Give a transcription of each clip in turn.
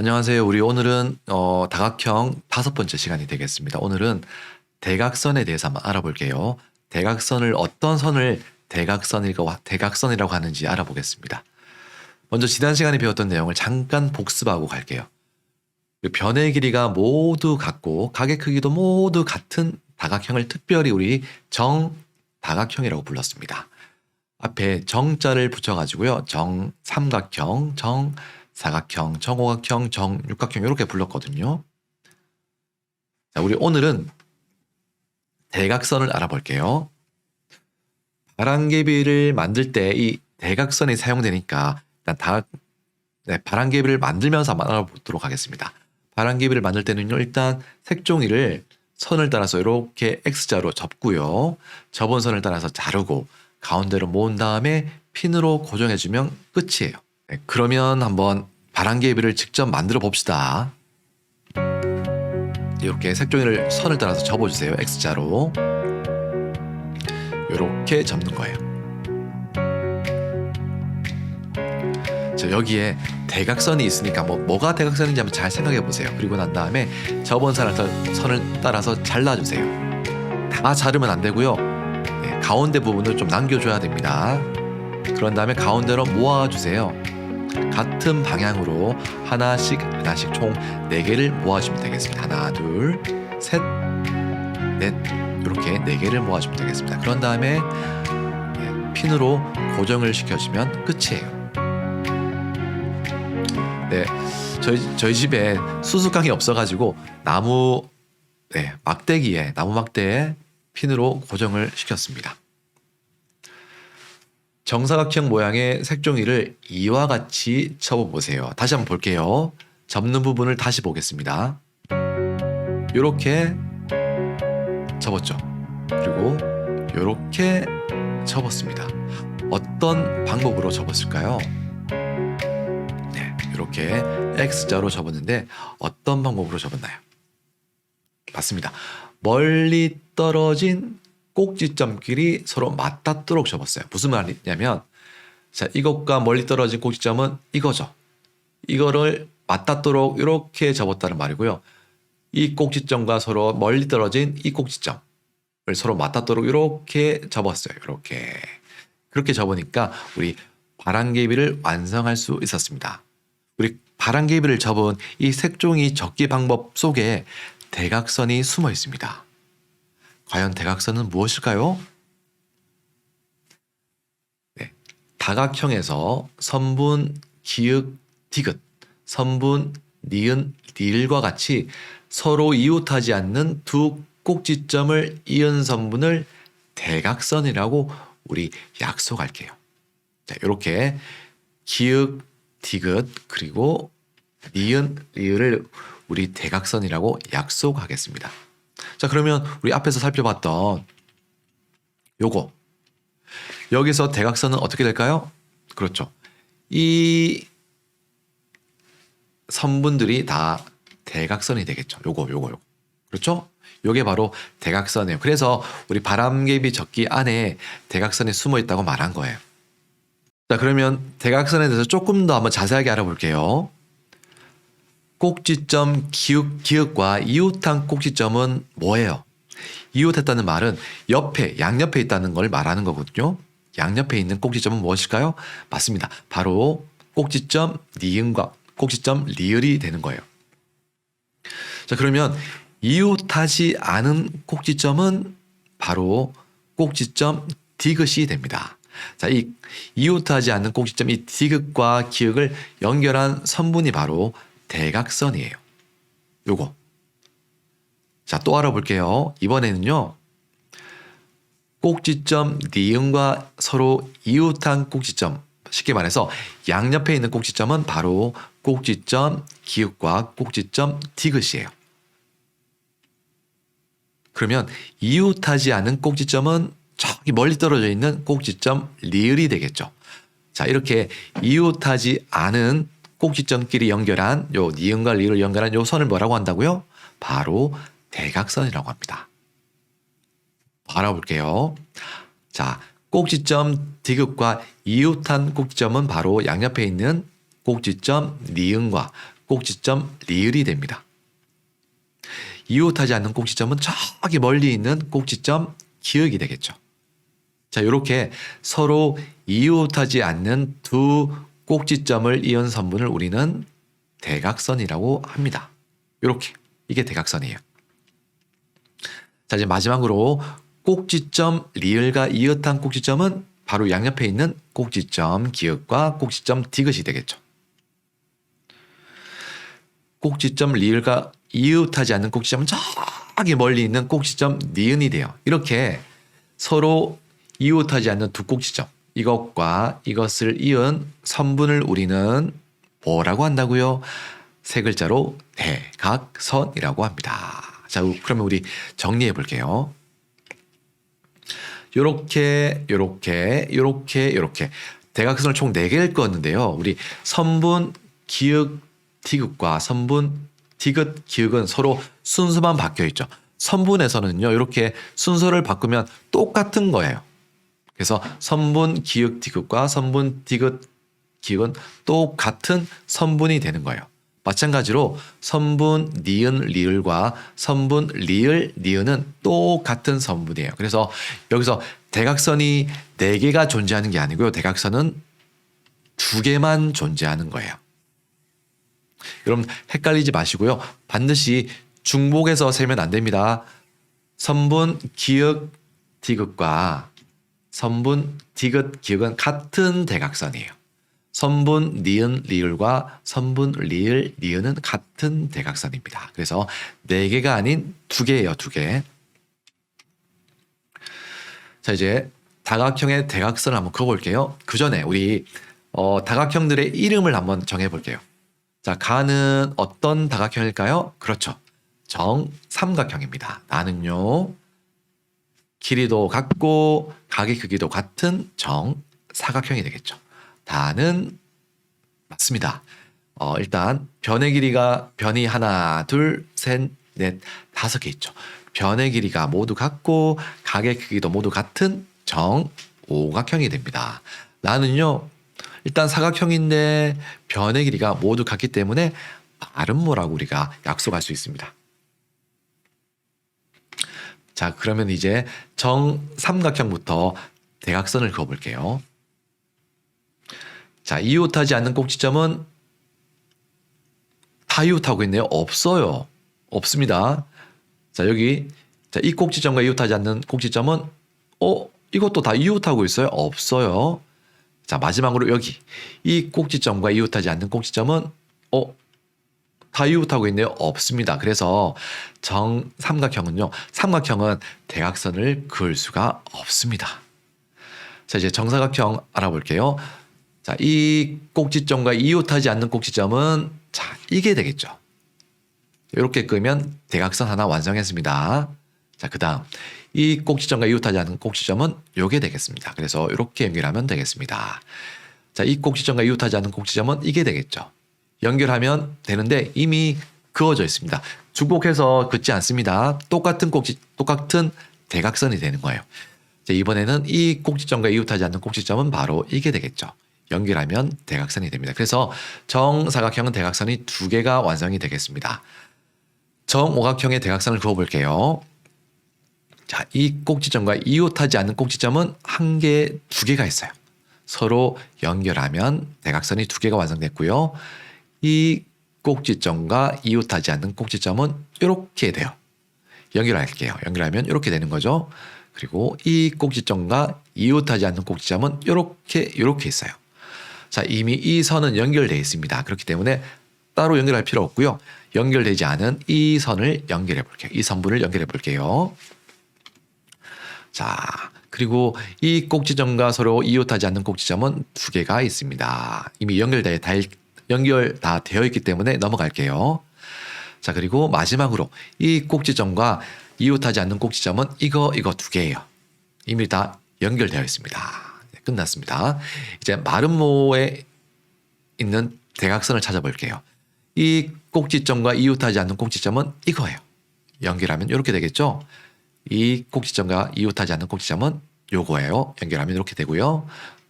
안녕하세요. 우리 오늘은 다각형 5번째 시간이 되겠습니다. 오늘은 대각선에 대해서 한번 알아볼게요. 대각선을 어떤 선을 대각선이라고 하는지 알아보겠습니다. 먼저 지난 시간에 배웠던 내용을 잠깐 복습하고 갈게요. 변의 길이가 모두 같고 각의 크기도 모두 같은 다각형을 특별히 우리 정다각형이라고 불렀습니다. 앞에 정자를 붙여가지고요. 정삼각형, 정사각형, 정오각형, 정육각형 이렇게 불렀거든요. 자, 우리 오늘은 대각선을 알아볼게요. 바람개비를 만들 때 이 대각선이 사용되니까 일단 바람개비를 만들면서 한번 알아보도록 하겠습니다. 바람개비를 만들 때는요. 일단 색종이를 선을 따라서 이렇게 X자로 접고요. 접은 선을 따라서 자르고 가운데로 모은 다음에 핀으로 고정해주면 끝이에요. 네, 그러면 한번 바람개비를 직접 만들어 봅시다. 이렇게 색종이를 선을 따라서 접어주세요. X자로. 이렇게 접는 거예요. 자, 여기에 대각선이 있으니까 뭐가 대각선인지 한번 잘 생각해 보세요. 그리고 난 다음에 접은 선을 따라서 잘라주세요. 다 자르면 안 되고요. 네, 가운데 부분을 좀 남겨줘야 됩니다. 그런 다음에 가운데로 모아주세요. 같은 방향으로 하나씩 총 4개를 모아주면 되겠습니다. 하나, 둘, 셋, 넷 이렇게 4개를 모아주면 되겠습니다. 그런 다음에 핀으로 고정을 시켜주면 끝이에요. 네, 저희 집에 수수깡이 없어가지고 나무 막대기에 핀으로 고정을 시켰습니다. 정사각형 모양의 색종이를 이와 같이 접어보세요. 다시 한번 볼게요. 접는 부분을 다시 보겠습니다. 이렇게 접었죠. 그리고 이렇게 접었습니다. 어떤 방법으로 접었을까요? 네, 이렇게 X자로 접었는데 어떤 방법으로 접었나요? 맞습니다. 멀리 떨어진 꼭지점끼리 서로 맞닿도록 접었어요. 무슨 말이냐면, 자, 이것과 멀리 떨어진 꼭지점은 이거죠. 이거를 맞닿도록 이렇게 접었다는 말이고요. 이 꼭지점과 서로 멀리 떨어진 이 꼭지점을 서로 맞닿도록 이렇게 접었어요. 이렇게. 그렇게 접으니까 우리 바람개비를 완성할 수 있었습니다. 우리 바람개비를 접은 이 색종이 접기 방법 속에 대각선이 숨어 있습니다. 과연 대각선은 무엇일까요? 네, 다각형에서 선분, 기역, 디귿, 선분, 니은, 리을과 같이 서로 이웃하지 않는 두 꼭지점을 이은 선분을 대각선이라고 우리 약속할게요. 자, 이렇게 기역, 디귿 그리고 니은, 리을을 우리 대각선이라고 약속하겠습니다. 자, 그러면 우리 앞에서 살펴봤던 요거 여기서 대각선은 어떻게 될까요? 그렇죠. 이 선분들이 다 대각선이 되겠죠. 요거. 그렇죠? 요게 바로 대각선이에요. 그래서 우리 바람개비 접기 안에 대각선이 숨어 있다고 말한 거예요. 자, 그러면 대각선에 대해서 조금 더 한번 자세하게 알아볼게요. 꼭지점 기역과 이웃한 꼭지점은 뭐예요? 이웃했다는 말은 양옆에 있다는 걸 말하는 거거든요. 양옆에 있는 꼭지점은 무엇일까요? 맞습니다. 바로 꼭지점 니은과 꼭지점 리을이 되는 거예요. 자, 그러면 이웃하지 않은 꼭지점은 바로 꼭지점 디귿이 됩니다. 자, 이 이웃하지 않는 꼭지점 이 디귿과 기역을 연결한 선분이 바로 대각선이에요. 요거. 자, 또 알아볼게요. 이번에는요. 꼭지점 니은과 서로 이웃한 꼭지점, 쉽게 말해서 양옆에 있는 꼭지점은 바로 꼭지점 기역과 꼭지점 디귿이에요. 그러면 이웃하지 않은 꼭지점은 저기 멀리 떨어져 있는 꼭지점 리을이 되겠죠. 자, 이렇게 이웃하지 않은 꼭지점끼리 연결한 요 니은과 리을 연결한 요 선을 뭐라고 한다고요? 바로 대각선이라고 합니다. 알아볼게요. 자, 꼭지점 디귿과 이웃한 꼭지점은 바로 양옆에 있는 꼭지점 니은과 꼭지점 리을이 됩니다. 이웃하지 않는 꼭지점은 저기 멀리 있는 꼭지점 기역이 되겠죠. 자, 이렇게 서로 이웃하지 않는 두 꼭지점을 이은 선분을 우리는 대각선이라고 합니다. 이렇게 이게 대각선이에요. 자, 이제 마지막으로 꼭지점 리을과 이웃한 꼭지점은 바로 양옆에 있는 꼭지점 기역과 꼭지점 디귿이 되겠죠. 꼭지점 리을과 이웃하지 않는 꼭지점은 저기 멀리 있는 꼭지점 니은이 돼요. 이렇게 서로 이웃하지 않는 두 꼭지점, 이것과 이것을 이은 선분을 우리는 뭐라고 한다고요? 세 글자로 대각선이라고 합니다. 자, 그러면 우리 정리해 볼게요. 요렇게 대각선을 총 4개를 그었는데요. 우리 선분 기역 디귿과 선분 디귿 기역은 서로 순서만 바뀌어 있죠. 선분에서는요, 이렇게 순서를 바꾸면 똑같은 거예요. 그래서 선분 기역 디귿과 선분 디귿 기역은 똑같은 선분이 되는 거예요. 마찬가지로 선분 니은 리을과 선분 리을 니은은 똑같은 선분이에요. 그래서 여기서 대각선이 4개가 존재하는 게 아니고요. 대각선은 2개만 존재하는 거예요. 여러분 헷갈리지 마시고요. 반드시 중복해서 세면 안 됩니다. 선분 기역 디귿과 선분 디귿 기역은 같은 대각선이에요. 선분 니은 리을과 선분 리을 니은은 같은 대각선입니다. 그래서 4개가 아닌 2개예요. 2개. 자, 이제 다각형의 대각선을 한번 그어볼게요. 그 전에 우리 다각형들의 이름을 한번 정해볼게요. 자, 가는 어떤 다각형일까요? 그렇죠. 정삼각형입니다. 나는요, 길이도 같고 각의 크기도 같은 정사각형이 되겠죠. 다는 맞습니다. 일단 변의 길이가 변이 하나, 둘, 셋, 넷, 5개 있죠. 변의 길이가 모두 같고 각의 크기도 모두 같은 정오각형이 됩니다. 나는요, 일단 사각형인데 변의 길이가 모두 같기 때문에 마름모라고 우리가 약속할 수 있습니다. 자, 그러면 이제 정삼각형부터 대각선을 그어볼게요. 자, 이웃하지 않는 꼭지점은 다 이웃하고 있네요. 없어요. 없습니다. 자, 여기 이 꼭지점과 이웃하지 않는 꼭지점은 이것도 다 이웃하고 있어요. 없어요. 자, 마지막으로 여기 이 꼭지점과 이웃하지 않는 꼭지점은 다 이웃하고 있네요. 없습니다. 그래서 정삼각형은요, 삼각형은 대각선을 그을 수가 없습니다. 자, 이제 정사각형 알아볼게요. 자, 이 꼭지점과 이웃하지 않는 꼭지점은 자, 이게 되겠죠. 이렇게 끄면 대각선 하나 완성했습니다. 자, 그 다음 이 꼭지점과 이웃하지 않는 꼭지점은 요게 되겠습니다. 그래서 이렇게 연결하면 되겠습니다. 자, 이 꼭지점과 이웃하지 않는 꼭지점은 이게 되겠죠. 연결하면 되는데 이미 그어져 있습니다. 중복해서 긋지 않습니다. 똑같은 대각선이 되는 거예요. 자, 이번에는 이 꼭지점과 이웃하지 않는 꼭지점은 바로 이게 되겠죠. 연결하면 대각선이 됩니다. 그래서 정사각형은 대각선이 2개가 완성이 되겠습니다. 정오각형의 대각선을 그어볼게요. 자, 이 꼭지점과 이웃하지 않는 꼭지점은 2개가 있어요. 서로 연결하면 대각선이 2개가 완성됐고요. 이 꼭지점과 이웃하지 않는 꼭지점은 이렇게 돼요. 연결할게요. 연결하면 이렇게 되는 거죠. 그리고 이 꼭지점과 이웃하지 않는 꼭지점은 이렇게 있어요. 자, 이미 이 선은 연결되어 있습니다. 그렇기 때문에 따로 연결할 필요 없고요. 연결되지 않은 이 선을 연결해 볼게요. 이 선분을 연결해 볼게요. 자, 그리고 이 꼭지점과 서로 이웃하지 않는 꼭지점은 2개가 있습니다. 이미 연결 다 되어 있기 때문에 넘어갈게요. 자, 그리고 마지막으로 이 꼭지점과 이웃하지 않는 꼭지점은 이거 2개예요. 이미 다 연결되어 있습니다. 네, 끝났습니다. 이제 마름모에 있는 대각선을 찾아볼게요. 이 꼭지점과 이웃하지 않는 꼭지점은 이거예요. 연결하면 이렇게 되겠죠. 이 꼭지점과 이웃하지 않는 꼭지점은 요거예요. 연결하면 이렇게 되고요.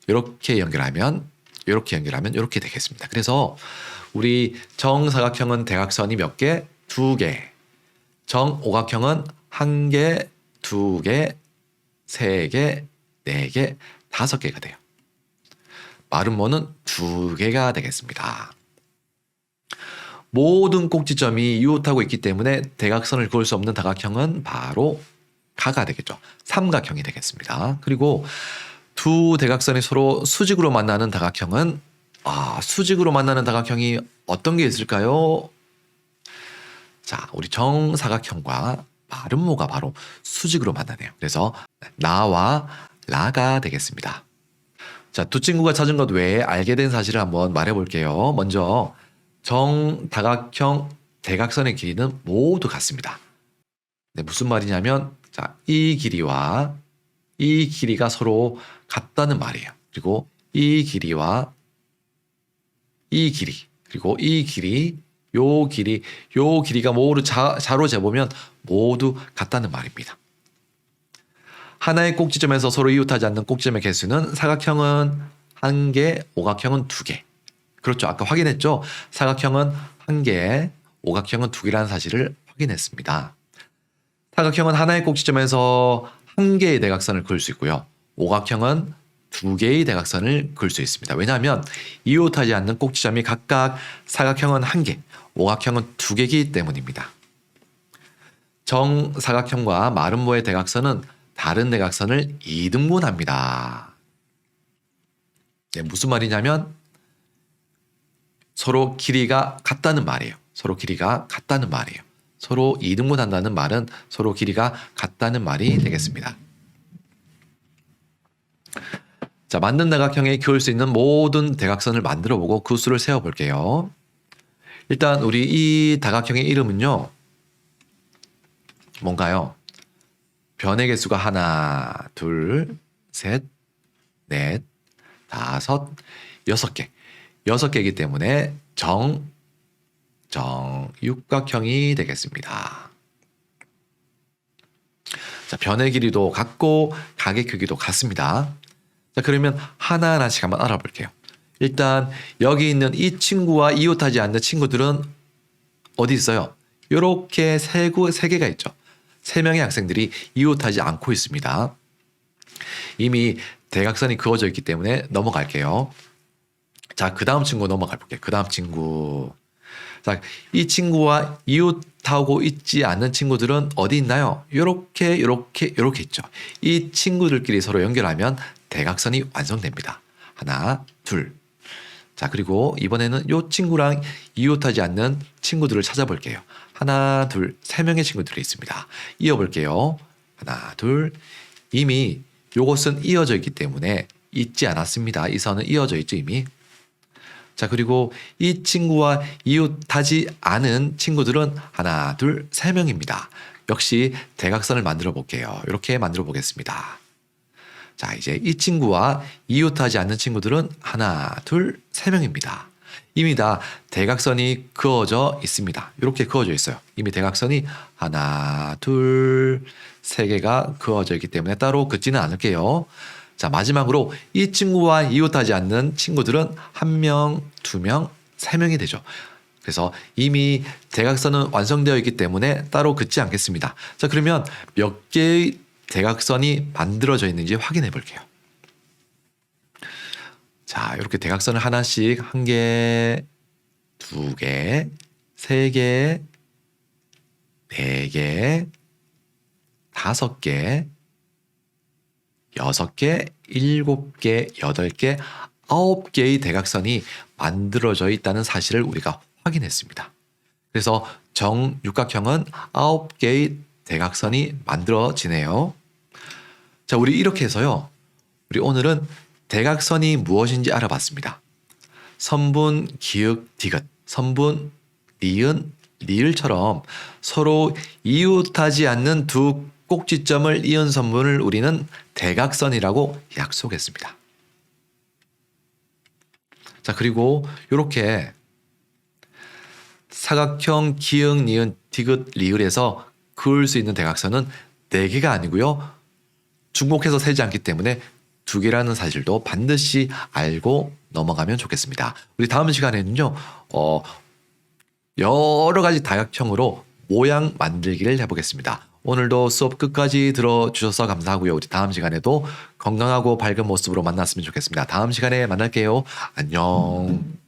이렇게 연결하면 이렇게 되겠습니다. 그래서 우리 정사각형은 대각선이 몇 개? 2개. 정오각형은 1개, 2개, 3개, 4개, 5개가 돼요. 마름모는 2개가 되겠습니다. 모든 꼭지점이 이웃하고 있기 때문에 대각선을 그을 수 없는 다각형은 바로 가가 되겠죠. 삼각형이 되겠습니다. 그리고 두 대각선이 서로 수직으로 만나는 다각형은 수직으로 만나는 다각형이 어떤 게 있을까요? 자, 우리 정사각형과 마름모가 바로 수직으로 만나네요. 그래서 나와 라가 되겠습니다. 자, 두 친구가 찾은 것 외에 알게 된 사실을 한번 말해 볼게요. 먼저 정다각형 대각선의 길이는 모두 같습니다. 네, 무슨 말이냐면 자, 이 길이와 이 길이가 서로 같다는 말이에요. 그리고 이 길이와 이 길이 그리고 이 길이 요 길이가 모두 자로 재보면 모두 같다는 말입니다. 하나의 꼭지점에서 서로 이웃하지 않는 꼭지점의 개수는 사각형은 1개, 오각형은 2개. 그렇죠. 아까 확인했죠. 사각형은 1개, 오각형은 2개라는 사실을 확인했습니다. 사각형은 하나의 꼭지점에서 1개의 대각선을 그을 수 있고요. 오각형은 2개의 대각선을 그을 수 있습니다. 왜냐하면 이웃하지 않는 꼭지점이 각각 사각형은 1개, 오각형은 2개이기 때문입니다. 정사각형과 마름모의 대각선은 다른 대각선을 2등분합니다. 네, 무슨 말이냐면 서로 길이가 같다는 말이에요. 서로 길이가 같다는 말이에요. 서로 2등분한다는 말은 서로 길이가 같다는 말이 되겠습니다. 자, 맞는 대각형에 그을 수 있는 모든 대각선을 만들어 보고 그 수를 세어 볼게요. 일단 우리 이 다각형의 이름은요. 뭔가요? 변의 개수가 하나, 둘, 셋, 넷, 다섯, 6개. 6개이기 때문에 육각형이 되겠습니다. 자, 변의 길이도 같고 각의 크기도 같습니다. 자, 그러면 하나하나씩 한번 알아볼게요. 일단 여기 있는 이 친구와 이웃하지 않는 친구들은 어디 있어요? 이렇게 세 개가 있죠. 3명의 학생들이 이웃하지 않고 있습니다. 이미 대각선이 그어져 있기 때문에 넘어갈게요. 자, 그 다음 친구 넘어가 볼게요. 그 다음 친구. 자, 이 친구와 이웃하고 있지 않는 친구들은 어디 있나요? 이렇게 있죠. 이 친구들끼리 서로 연결하면 대각선이 완성됩니다. 하나, 둘. 자, 그리고 이번에는 이 친구랑 이웃하지 않는 친구들을 찾아볼게요. 하나, 둘, 3명의 친구들이 있습니다. 이어볼게요. 하나, 둘. 이미 요것은 이어져 있기 때문에 있지 않았습니다. 이 선은 이어져 있죠, 이미. 자, 그리고 이 친구와 이웃하지 않은 친구들은 하나, 둘, 3명입니다. 역시 대각선을 만들어 볼게요. 이렇게 만들어 보겠습니다. 자, 이제 이 친구와 이웃하지 않는 친구들은 하나, 둘, 3명입니다. 이미 다 대각선이 그어져 있습니다. 이렇게 그어져 있어요. 이미 대각선이 하나, 둘, 3개가 그어져 있기 때문에 따로 긋지는 않을게요. 자, 마지막으로 이 친구와 이웃하지 않는 친구들은 1명, 2명, 3명이 되죠. 그래서 이미 대각선은 완성되어 있기 때문에 따로 긋지 않겠습니다. 자, 그러면 몇 개의 대각선이 만들어져 있는지 확인해 볼게요. 자, 이렇게 대각선을 하나씩 1개, 2개, 3개, 4개, 5개, 6개, 7개, 8개, 9개의 대각선이 만들어져 있다는 사실을 우리가 확인했습니다. 그래서 정육각형은 9개의 대각선이 만들어지네요. 자, 우리 이렇게 해서요. 우리 오늘은 대각선이 무엇인지 알아봤습니다. 선분, 기역, 디귿, 선분, 니은, 리을처럼 서로 이웃하지 않는 두 꼭지점을 이은 선분을 우리는 대각선이라고 약속했습니다. 자, 그리고 이렇게 사각형, 기역, 니은, 디귿, 리을에서 그을 수 있는 대각선은 4개가 아니고요. 중복해서 세지 않기 때문에 2개라는 사실도 반드시 알고 넘어가면 좋겠습니다. 우리 다음 시간에는요. 여러 가지 다각형으로 모양 만들기를 해보겠습니다. 오늘도 수업 끝까지 들어주셔서 감사하고요. 우리 다음 시간에도 건강하고 밝은 모습으로 만났으면 좋겠습니다. 다음 시간에 만날게요. 안녕.